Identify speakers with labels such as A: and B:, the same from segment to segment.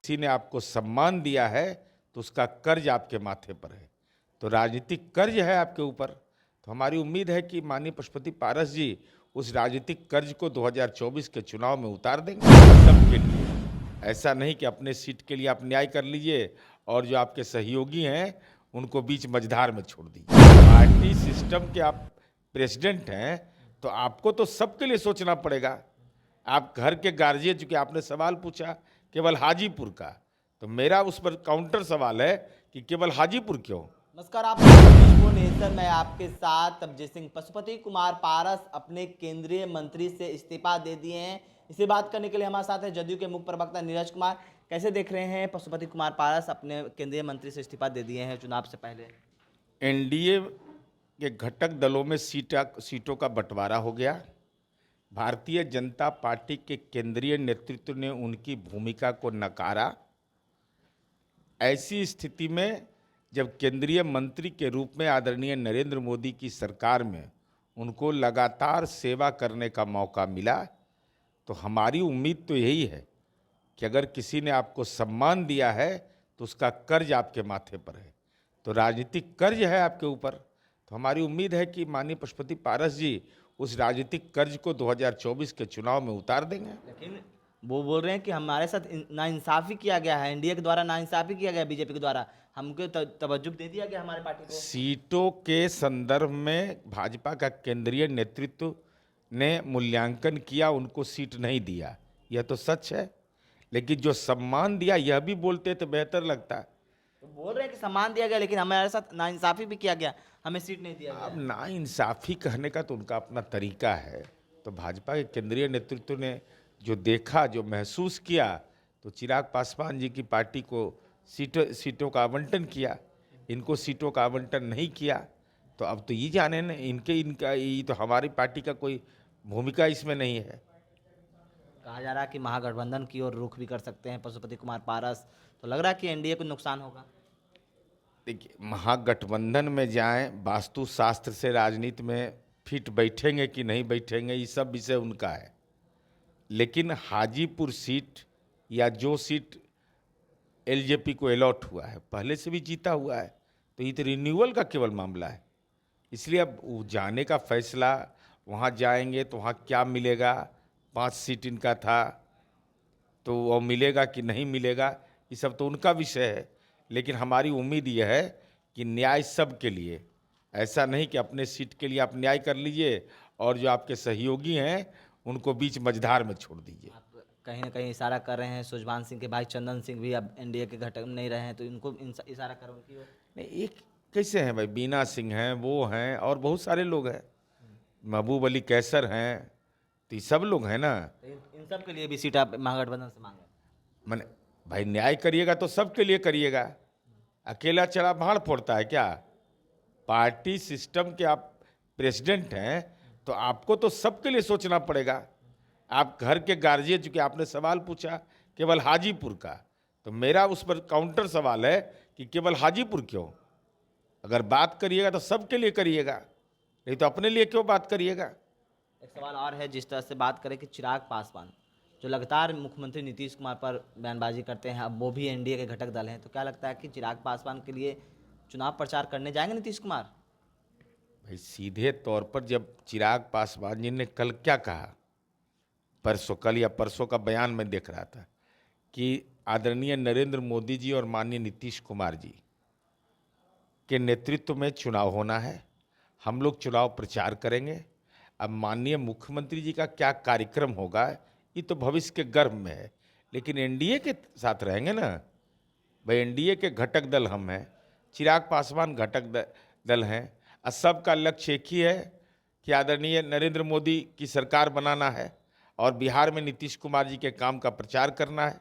A: किसी ने आपको सम्मान दिया है तो उसका कर्ज आपके माथे पर है, तो राजनीतिक कर्ज है आपके ऊपर। तो हमारी उम्मीद है कि माननीय पशुपति पारस जी उस राजनीतिक कर्ज को 2024 के चुनाव में उतार देंगे सबके लिए। ऐसा नहीं कि अपने सीट के लिए आप न्याय कर लीजिए और जो आपके सहयोगी हैं उनको बीच मझधार में छोड़ दीजिए। पार्टी सिस्टम के आप प्रेसिडेंट हैं तो आपको तो सबके लिए सोचना पड़ेगा। आप घर के गार्जियन, चूंकि आपने सवाल पूछा केवल हाजीपुर का, तो मेरा उस पर काउंटर सवाल है कि केवल हाजीपुर क्यों।
B: नमस्कार, आप नेशन में आपके साथ अभिजीत सिंह। पशुपति कुमार पारस अपने केंद्रीय मंत्री से इस्तीफा दे दिए हैं। इसे बात करने के लिए हमारे साथ है जदयू के मुख्य प्रवक्ता नीरज कुमार। कैसे देख रहे हैं पशुपति कुमार पारस अपने केंद्रीय मंत्री से इस्तीफा दे दिए हैं चुनाव से पहले?
A: एनडीए के घटक दलों में सीटों का बंटवारा हो गया। भारतीय जनता पार्टी के केंद्रीय नेतृत्व ने उनकी भूमिका को नकारा। ऐसी स्थिति में जब केंद्रीय मंत्री के रूप में आदरणीय नरेंद्र मोदी की सरकार में उनको लगातार सेवा करने का मौका मिला, तो हमारी उम्मीद तो यही है कि अगर किसी ने आपको सम्मान दिया है तो उसका कर्ज आपके माथे पर है, तो राजनीतिक कर्ज है आपके ऊपर। तो हमारी उम्मीद है कि माननीय पशुपति पारस जी उस राजनीतिक कर्ज को 2024 के चुनाव में उतार देंगे।
B: लेकिन वो बोल रहे हैं कि हमारे साथ नाइंसाफी किया गया है, एनडीए के द्वारा नाइंसाफी किया गया, बीजेपी के द्वारा हमको तवज्जुह दे दिया गया हमारे पार्टी को।
A: सीटों के संदर्भ में भाजपा का केंद्रीय नेतृत्व ने मूल्यांकन किया, उनको सीट नहीं दिया, यह तो सच है। लेकिन जो सम्मान दिया यह भी बोलते तो बेहतर लगता।
B: तो बोल रहे हैं कि सम्मान दिया गया लेकिन हमारे साथ नाइंसाफी भी किया गया, हमें सीट नहीं दिया
A: अब
B: गया।
A: नाइंसाफी कहने का तो उनका अपना तरीका है। तो भाजपा के केंद्रीय नेतृत्व ने जो देखा, जो महसूस किया, तो चिराग पासवान जी की पार्टी को सीटों का आवंटन किया, इनको सीटों का आवंटन नहीं किया। तो अब तो ये जाने न इनका ये तो हमारी पार्टी का कोई भूमिका इसमें नहीं है।
B: कहा जा रहा है कि महागठबंधन की ओर रुख भी कर सकते हैं पशुपति कुमार पारस, तो लग रहा है कि एनडीए को नुकसान होगा।
A: देखिए, महागठबंधन में जाएं, वास्तुशास्त्र से राजनीति में फिट बैठेंगे कि नहीं बैठेंगे ये सब विषय उनका है। लेकिन हाजीपुर सीट या जो सीट एलजेपी को अलॉट हुआ है पहले से भी जीता हुआ है, तो ये तो रिन्यूअल का केवल मामला है। इसलिए अब वो जाने का फैसला, वहाँ जाएंगे तो वहाँ क्या मिलेगा, 5 सीट इनका था तो वो मिलेगा कि नहीं मिलेगा, ये सब तो उनका विषय है। लेकिन हमारी उम्मीद यह है कि न्याय सब के लिए, ऐसा नहीं कि अपने सीट के लिए आप न्याय कर लीजिए और जो आपके सहयोगी हैं उनको बीच मझधार में छोड़ दीजिए।
B: आप कहीं ना कहीं इशारा कर रहे हैं सुजवान सिंह के भाई चंदन सिंह भी अब एनडीए के घटक में नहीं रहे हैं, तो इनको इशारा कर उनकी ओर।
A: नहीं, एक कैसे हैं भाई, बीना सिंह हैं, वो हैं और बहुत सारे लोग हैं, महबूब अली कैसर हैं, तो ये सब लोग हैं ना।
B: तो इन सब के लिए भी सीट आप महागठबंधन से मांगे?
A: मैंने भाई न्याय करिएगा तो सबके लिए करिएगा, अकेला चढ़ा भाड़ फोड़ता है क्या? पार्टी सिस्टम के आप प्रेसिडेंट हैं तो आपको तो सबके लिए सोचना पड़ेगा। आप घर के गार्जियन, चूंकि आपने सवाल पूछा केवल हाजीपुर का, तो मेरा उस पर काउंटर सवाल है कि केवल हाजीपुर क्यों। अगर बात करिएगा तो सबके लिए करिएगा, नहीं तो अपने लिए क्यों बात करिएगा।
B: एक सवाल और है, जिस तरह से बात करें कि चिराग पासवान जो लगातार मुख्यमंत्री नीतीश कुमार पर बयानबाजी करते हैं, अब वो भी एनडीए के घटक दल हैं, तो क्या लगता है कि चिराग पासवान के लिए चुनाव प्रचार करने जाएंगे नीतीश कुमार?
A: भाई सीधे तौर पर जब चिराग पासवान जी ने कल क्या कहा, कल या परसों का बयान मैं देख रहा था कि आदरणीय नरेंद्र मोदी जी और माननीय नीतीश कुमार जी के नेतृत्व में चुनाव होना है, हम लोग चुनाव प्रचार करेंगे। अब माननीय मुख्यमंत्री जी का क्या कार्यक्रम होगा ये तो भविष्य के गर्भ में है, लेकिन एनडीए के साथ रहेंगे ना भाई। एनडीए के घटक दल हम हैं, चिराग पासवान घटक दल हैं, और सबका लक्ष्य एक ही है कि आदरणीय नरेंद्र मोदी की सरकार बनाना है और बिहार में नीतीश कुमार जी के काम का प्रचार करना है।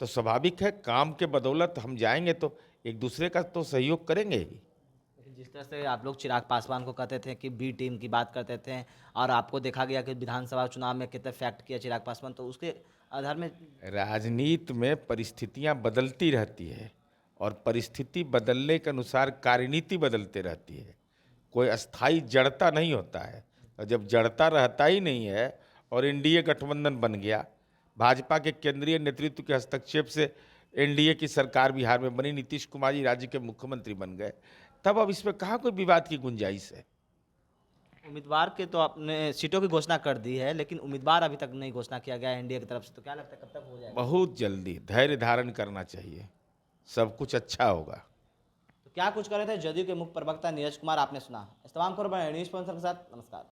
A: तो स्वाभाविक है काम के बदौलत हम जाएंगे तो एक दूसरे का तो सहयोग करेंगे ही।
B: लेकिन जिस तरह से आप लोग चिराग पासवान को कहते थे कि बी टीम की बात करते थे, और आपको देखा गया कि विधानसभा चुनाव में कितने फैक्ट किया चिराग पासवान, तो उसके आधार में
A: राजनीति में परिस्थितियां बदलती रहती है और परिस्थिति बदलने के अनुसार कार्यनीति बदलते रहती है। कोई अस्थाई जड़ता नहीं होता है, और जब जड़ता रहता ही नहीं है और एनडीए गठबंधन बन गया, भाजपा के केंद्रीय नेतृत्व के हस्तक्षेप से एनडीए की सरकार बिहार में बनी, नीतीश कुमार जी राज्य के मुख्यमंत्री बन गए, तब अब इसमें कहाँ कोई विवाद की गुंजाइश है।
B: उम्मीदवार के तो आपने सीटों की घोषणा कर दी है, लेकिन उम्मीदवार अभी तक नहीं घोषणा किया गया है एनडीए की तरफ से, तो क्या लगता है कब तक हो जाएगा?
A: बहुत जल्दी धैर्य धारण करना चाहिए, सब कुछ अच्छा होगा।
B: तो क्या कुछ कर रहे थे जदयू के मुख्य प्रवक्ता नीरज कुमार, आपने सुना। इस तमाम खबर न्यूज़ स्पॉन्सर के साथ, नमस्कार।